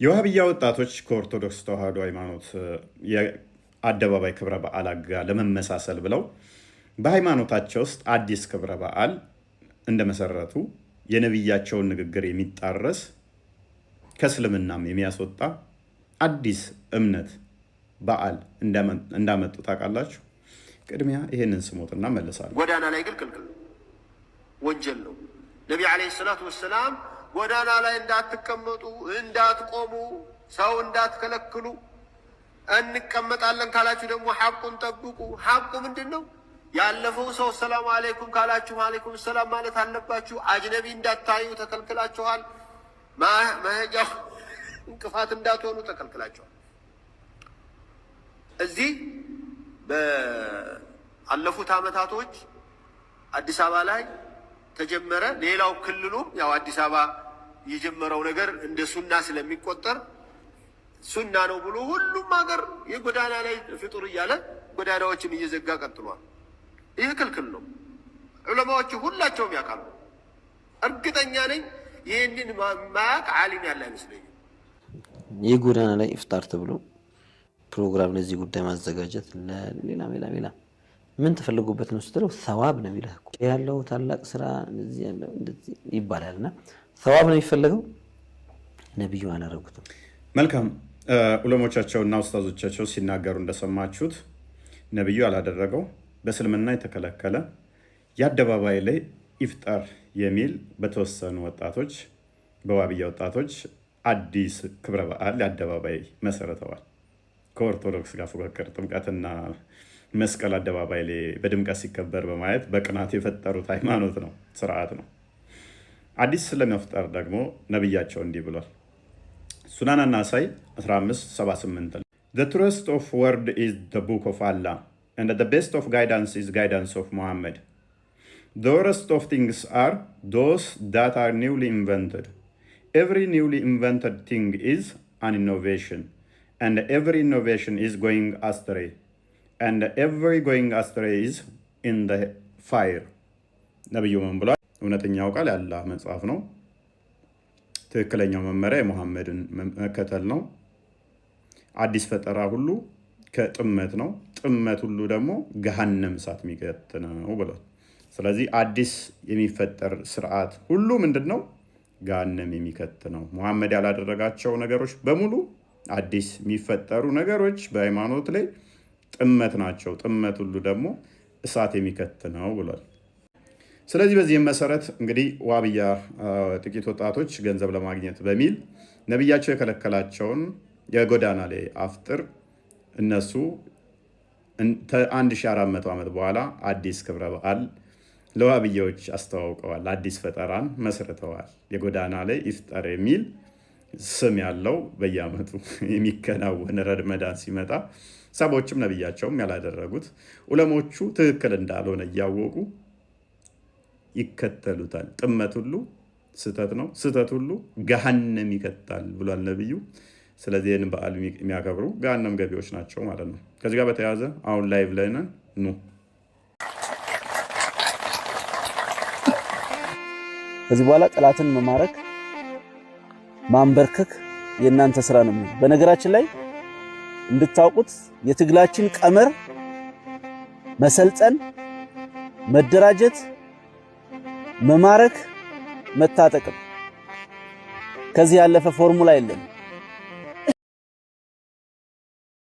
የዋህብያ ወጣቶች ከኦርቶዶክስ ተዋህዶ ሃይማኖት የአደባባይ ክብረ በዓላት ጋር ለመመሳሰል ብለው በሃይማኖታቸው ውስጥ አዲስ ክብረ በዓል እንደመሰረቱ የነብያቸውን ንግግር የሚጣረስ ከእስልምናም የሚያስወጣ አዲስ እምነት በዓል እንዳመጡ ታውቃላችሁ። ቅድሚያ ይሄንን ስሞትና መለሳለሁ። ጎዳና ላይ ግን ክልክል ወንጀል ነው። ነቢ ዓለይሂ ሰላቱ ወሰላም ጎዳና ላይ እንዳትቀመጡ፣ እንዳትቆሙ፣ ሰው እንዳትከለክሉ፣ እንቀመጣለን ካላችሁ ደግሞ ሐቁን ጠብቁ። ሐቁ ምንድን ነው? ያለፈው ሰው ሰላም አለይኩም ካላችሁ አለይኩም ሰላም ማለት አለባችሁ። አጅነቢ እንዳታዩ ተከልክላችኋል። መሄጃው እንቅፋት እንዳትሆኑ ተከልክላችኋል። እዚህ በአለፉት ዓመታቶች አዲስ አበባ ላይ ተጀመረ። ሌላው ክልሉም ያው አዲስ አበባ የጀመረው ነገር እንደ ሱና ስለሚቆጠር ሱና ነው ብሎ ሁሉም ሀገር የጎዳና ላይ ፍጡር እያለ ጎዳናዎችን እየዘጋ ቀጥሏል። ይህ ክልክል ነው። ዑለማዎቹ ሁላቸውም ያውቃሉ። እርግጠኛ ነኝ ይህንን ማያውቅ ዓሊም ያለ አይመስለኝም። የጎዳና ላይ ኢፍጣር ተብሎ ፕሮግራም ለዚህ ጉዳይ ማዘጋጀት ሌላ ምን ተፈልጎበት ነው ስትለው ሰዋብ ነው የሚለው ያለው ታላቅ ስራ እንደዚህ ያለው እንደዚህ ይባላልና ሰዋብ ነው የሚፈልገው። ነብዩ አላረጉትም። መልካም ዑለሞቻቸውና ኡስታዞቻቸው ሲናገሩ እንደሰማችሁት ነብዩ አላደረገው በእስልምና የተከለከለ የአደባባይ ላይ ኢፍጣር የሚል በተወሰኑ ወጣቶች በዋህብያ ወጣቶች አዲስ ክብረ በዓል የአደባባይ መሰረተዋል። ከኦርቶዶክስ ጋር ፉክክር ጥምቀትና መስቀል አደባባይ ላይ በድምቀት ሲከበር በማየት በቅናት የፈጠሩት ሃይማኖት ነው፣ ስርዓት ነው። አዲስ ስለመፍጠር ደግሞ ነብያቸው እንዲህ ብሏል። ሱናን አናሳይ 15:78 The truest of word is the book of Allah and the best of guidance is guidance of Muhammad. The worst of things are those that are newly invented. Every newly invented thing is an innovation and every innovation is going astray. And every going astray is in the fire. ነብዩ ምን ብሏል? እውነተኛው ቃል የአላህ መጽሐፍ ነው። ትክክለኛው መመሪያ የሙሐመድን መከተል ነው። አዲስ ፈጠራ ሁሉ ከጥመት ነው። ጥመት ሁሉ ደግሞ ገሃነም እሳት የሚከት ነው ብሏል። ስለዚህ አዲስ የሚፈጠር ስርዓት ሁሉ ምንድነው? ገሃነም የሚከት ነው። ሙሐመድ ያላደረጋቸው ነገሮች በሙሉ አዲስ የሚፈጠሩ ነገሮች በሃይማኖት ላይ ጥመት ናቸው። ጥመት ሁሉ ደግሞ እሳት የሚከት ነው ብሏል። ስለዚህ በዚህም መሰረት እንግዲህ ዋህብያ ጥቂት ወጣቶች ገንዘብ ለማግኘት በሚል ነብያቸው የከለከላቸውን የጎዳና ላይ አፍጥር እነሱ 1400 ዓመት በኋላ አዲስ ክብረ በዓል ለዋህብያዎች አስተዋውቀዋል። አዲስ ፈጠራን መስርተዋል። የጎዳና ላይ ኢፍጣር የሚል ስም ያለው በየዓመቱ የሚከናወን ረመዳን ሲመጣ ሰቦችም ነብያቸውም ያላደረጉት ዑለሞቹ ትክክል እንዳልሆነ እያወቁ ይከተሉታል። ጥመት ሁሉ ስህተት ነው። ስህተት ሁሉ ገሃነም ይከታል ብሏል ነብዩ። ስለዚህ ይህን በዓል የሚያከብሩ ገሃነም ገቢዎች ናቸው ማለት ነው። ከዚህ ጋር በተያያዘ አሁን ላይቭ ላይ ነን። ኑ ከዚህ በኋላ ጠላትን መማረክ ማንበርከክ የእናንተ ስራ ነው። በነገራችን ላይ እንድታውቁት የትግላችን ቀመር መሰልጠን፣ መደራጀት፣ መማረክ፣ መታጠቅ ከዚህ ያለፈ ፎርሙላ የለም።